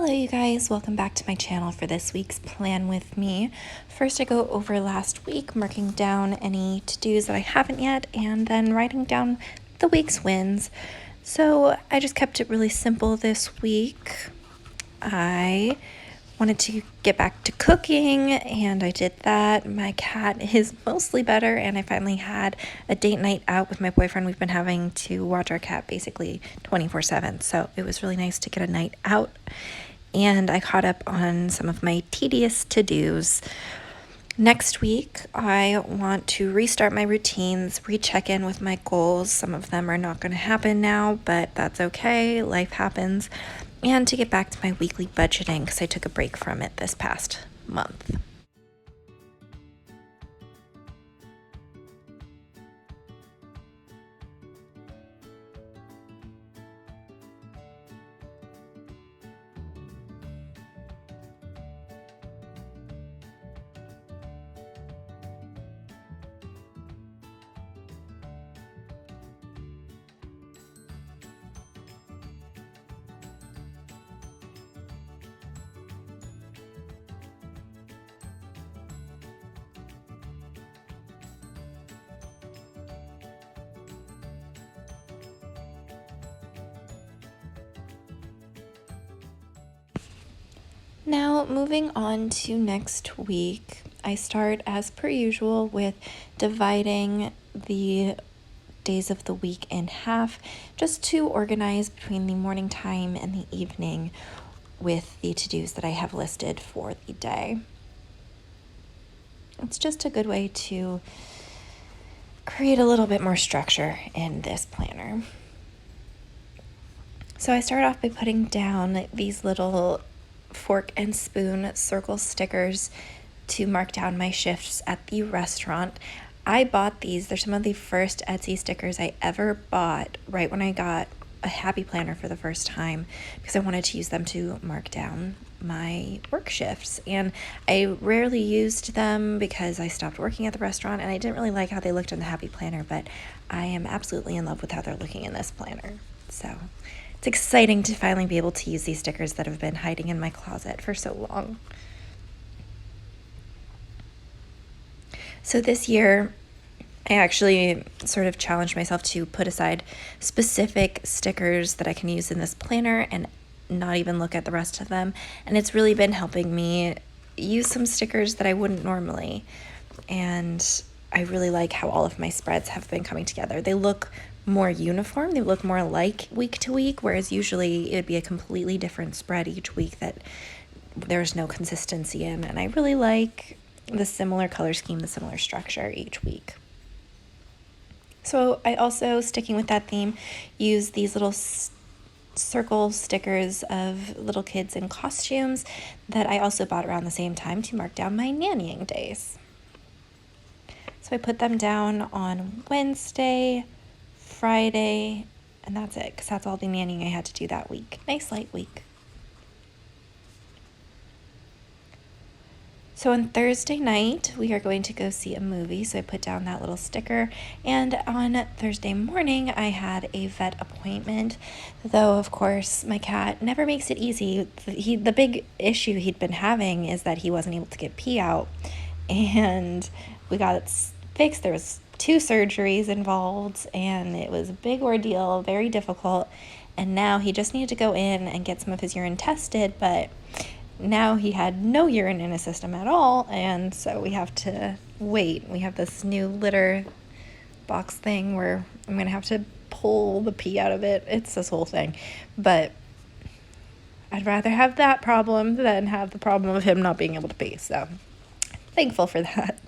Hello you guys, welcome back to my channel for this week's plan with me. First I go over last week, marking down any to-dos that I haven't yet, and then writing down the week's wins. So I just kept it really simple this week. I wanted to get back to cooking and I did that. My cat is mostly better and I finally had a date night out with my boyfriend. We've been having to watch our cat basically 24/7, so it was really nice to get a night out. And I caught up on some of my tedious to-dos. Next week, I want to restart my routines, recheck in with my goals. Some of them are not going to happen now, but that's okay. Life happens. And to get back to my weekly budgeting because I took a break from it this past month. Now, moving on to next week, I start as per usual with dividing the days of the week in half, just to organize between the morning time and the evening with the to-dos that I have listed for the day. It's just a good way to create a little bit more structure in this planner. So I start off by putting down these little fork and spoon circle stickers to mark down my shifts at the restaurant. I bought these. They're some of the first Etsy stickers I ever bought right when I got a Happy Planner for the first time because I wanted to use them to mark down my work shifts. And I rarely used them because I stopped working at the restaurant and I didn't really like how they looked in the Happy Planner, but I am absolutely in love with how they're looking in this planner. So it's exciting to finally be able to use these stickers that have been hiding in my closet for so long. So this year, I actually sort of challenged myself to put aside specific stickers that I can use in this planner and not even look at the rest of them. And it's really been helping me use some stickers that I wouldn't normally. And I really like how all of my spreads have been coming together. They look more uniform. They look more like week to week, whereas usually it'd be a completely different spread each week that there's no consistency in. And I really like the similar color scheme, the similar structure each week. So I also, sticking with that theme, use these little circle stickers of little kids in costumes that I also bought around the same time to mark down my nannying days. So I put them down on Wednesday, Friday, and that's it, because that's all the nannying I had to do that week. Nice light week. So on Thursday night, we are going to go see a movie, so I put down that little sticker. And on Thursday morning, I had a vet appointment, though, of course, my cat never makes it easy. The big issue he'd been having is that he wasn't able to get pee out, and we got it fixed. There was 2 surgeries involved, and it was a big ordeal, very difficult. And now he just needed to go in and get some of his urine tested, but now he had no urine in his system at all, and so we have to wait. We have this new litter box thing where I'm going to have to pull the pee out of it. It's this whole thing, but I'd rather have that problem than have the problem of him not being able to pee, so thankful for that.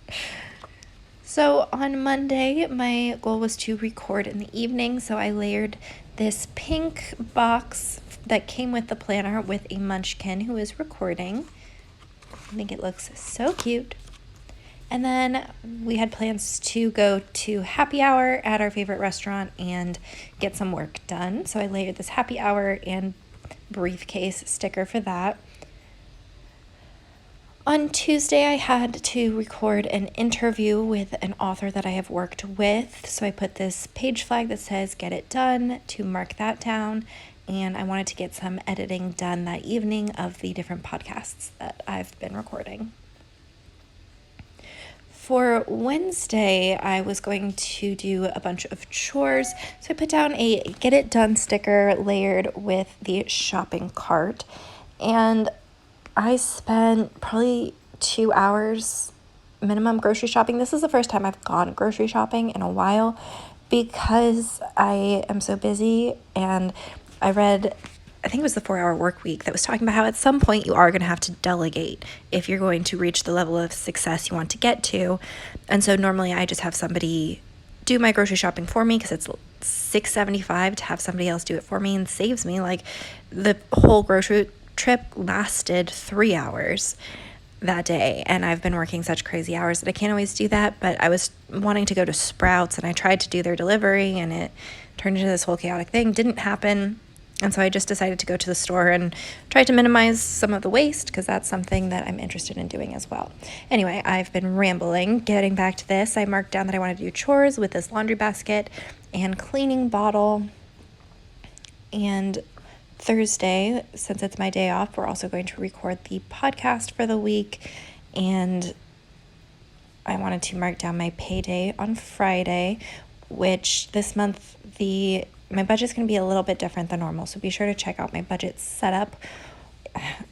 So on Monday, my goal was to record in the evening, so I layered this pink box that came with the planner with a munchkin who is recording. I think it looks so cute. And then we had plans to go to happy hour at our favorite restaurant and get some work done. So I layered this happy hour and briefcase sticker for that. On Tuesday, I had to record an interview with an author that I have worked with, so I put this page flag that says "Get It Done" to mark that down, and I wanted to get some editing done that evening of the different podcasts that I've been recording. For Wednesday, I was going to do a bunch of chores, so I put down a get it done sticker layered with the shopping cart, and I spent probably 2 hours minimum grocery shopping. This is the first time I've gone grocery shopping in a while because I am so busy, and I read, I think it was the 4-Hour Work Week, that was talking about how at some point you are going to have to delegate if you're going to reach the level of success you want to get to. And so normally I just have somebody do my grocery shopping for me because it's $6.75 to have somebody else do it for me, and saves me. Like, the whole grocery trip lasted 3 hours that day, and I've been working such crazy hours that I can't always do that. But I was wanting to go to Sprouts, and I tried to do their delivery, and it turned into this whole chaotic thing. Didn't happen. And so I just decided to go to the store and try to minimize some of the waste, because that's something that I'm interested in doing as well. Anyway, I've been rambling. Getting back to this, I marked down that I wanted to do chores with this laundry basket and cleaning bottle. And Thursday, since it's my day off, we're also going to record the podcast for the week. And I wanted to mark down my payday on Friday, which this month my budget's going to be a little bit different than normal. So be sure to check out my budget setup.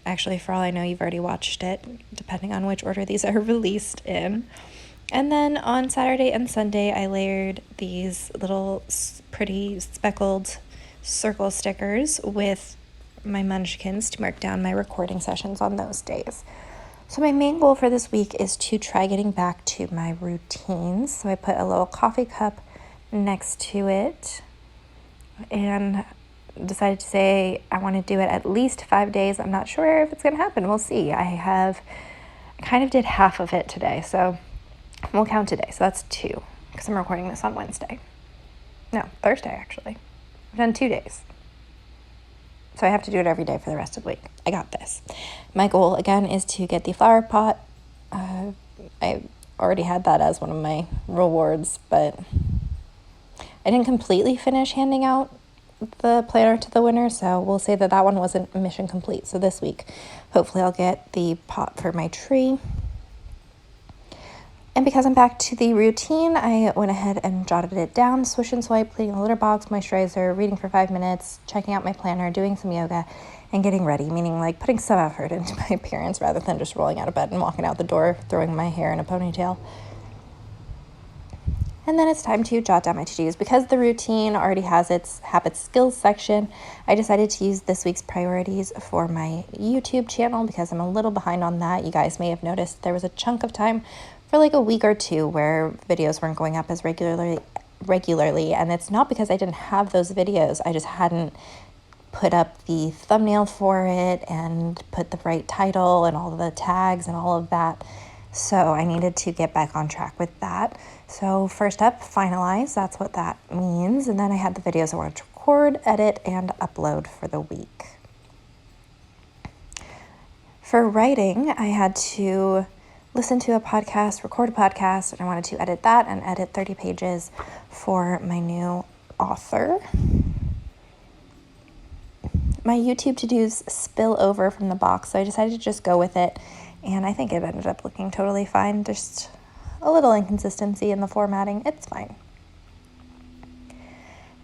Actually, for all I know, you've already watched it, depending on which order these are released in. And then on Saturday and Sunday, I layered these little pretty speckled circle stickers with my munchkins to mark down my recording sessions on those days. So my main goal for this week is to try getting back to my routines. So I put a little coffee cup next to it and decided to say I want to do it at least 5 days. I'm not sure if it's going to happen. We'll see. I kind of did half of it today, so we'll count today. So that's 2, because I'm recording this on Thursday, actually. I've done 2 days. So I have to do it every day for the rest of the week. I got this. My goal, again, is to get the flower pot. I already had that as one of my rewards, but I didn't completely finish handing out the planner to the winner, so we'll say that one wasn't mission complete. So this week, hopefully I'll get the pot for my tree. And because I'm back to the routine, I went ahead and jotted it down: swish and swipe, cleaning the litter box, moisturizer, reading for 5 minutes, checking out my planner, doing some yoga, and getting ready, meaning like putting some effort into my appearance rather than just rolling out of bed and walking out the door, throwing my hair in a ponytail. And then it's time to jot down my to-dos. Because the routine already has its habits skills section, I decided to use this week's priorities for my YouTube channel because I'm a little behind on that. You guys may have noticed there was a chunk of time for like a week or two where videos weren't going up as regularly, and it's not because I didn't have those videos. I just hadn't put up the thumbnail for it and put the right title and all the tags and all of that. So I needed to get back on track with that. So first up, finalize. That's what that means. And then I had the videos I wanted to record, edit, and upload for the week. For writing, I had to listen to a podcast, record a podcast, and I wanted to edit that and edit 30 pages for my new author. My YouTube to-dos spill over from the box, so I decided to just go with it. And I think it ended up looking totally fine. Just a little inconsistency in the formatting. It's fine.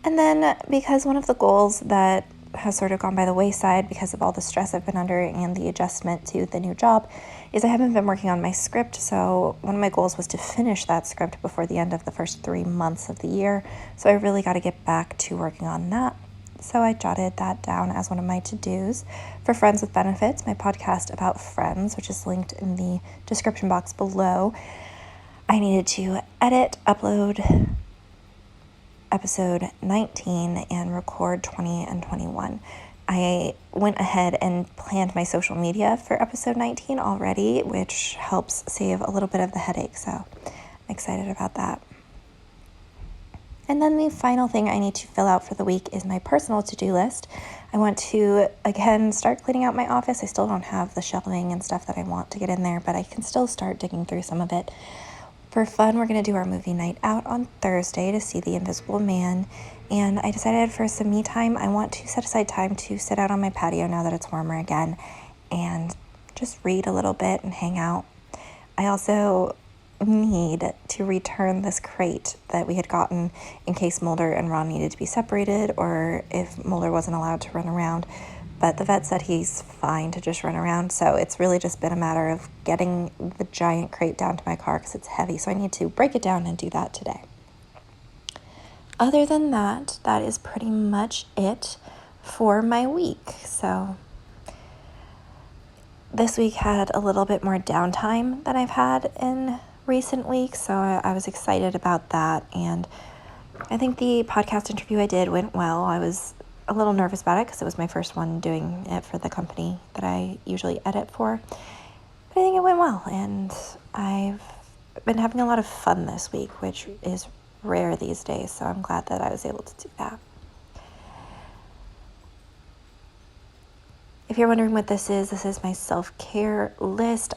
And then because one of the goals that has sort of gone by the wayside because of all the stress I've been under and the adjustment to the new job is I haven't been working on my script. So one of my goals was to finish that script before the end of the first 3 months of the year. So I really got to get back to working on that. So I jotted that down as one of my to-dos. For Friends with Benefits, my podcast about friends, which is linked in the description box below, I needed to edit, upload episode 19 and record 20 and 21. I went ahead and planned my social media for episode 19 already, which helps save a little bit of the headache. So I'm excited about that. And then the final thing I need to fill out for the week is my personal to-do list. I want to, again, start cleaning out my office. I still don't have the shelving and stuff that I want to get in there, but I can still start digging through some of it. For fun, we're going to do our movie night out on Thursday to see The Invisible Man. And I decided for some me time, I want to set aside time to sit out on my patio now that it's warmer again and just read a little bit and hang out. I also need to return this crate that we had gotten in case Mulder and Ron needed to be separated or if Mulder wasn't allowed to run around. But the vet said he's fine to just run around, so it's really just been a matter of getting the giant crate down to my car because it's heavy, so I need to break it down and do that today. Other than that, that is pretty much it for my week. So this week had a little bit more downtime than I've had in recent weeks, so I was excited about that. And I think the podcast interview I did went well. I was a little nervous about it because it was my first one doing it for the company that I usually edit for. But I think it went well, and I've been having a lot of fun this week, which is rare these days, so I'm glad that I was able to do that. If you're wondering what this is my self-care list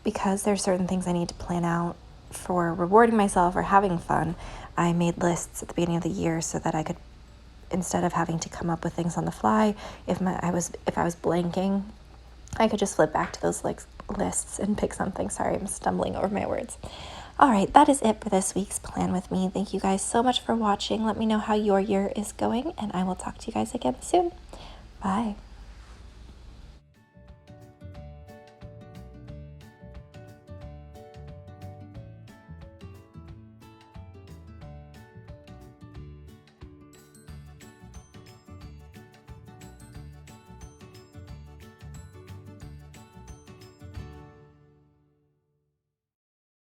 because there's certain things I need to plan out for rewarding myself or having fun. I made lists at the beginning of the year so that I could, instead of having to come up with things on the fly, if I was blanking, I could just flip back to those lists and pick something. Sorry, I'm stumbling over my words. All right, that is it for this week's Plan With Me. Thank you guys so much for watching. Let me know how your year is going, and I will talk to you guys again soon. Bye.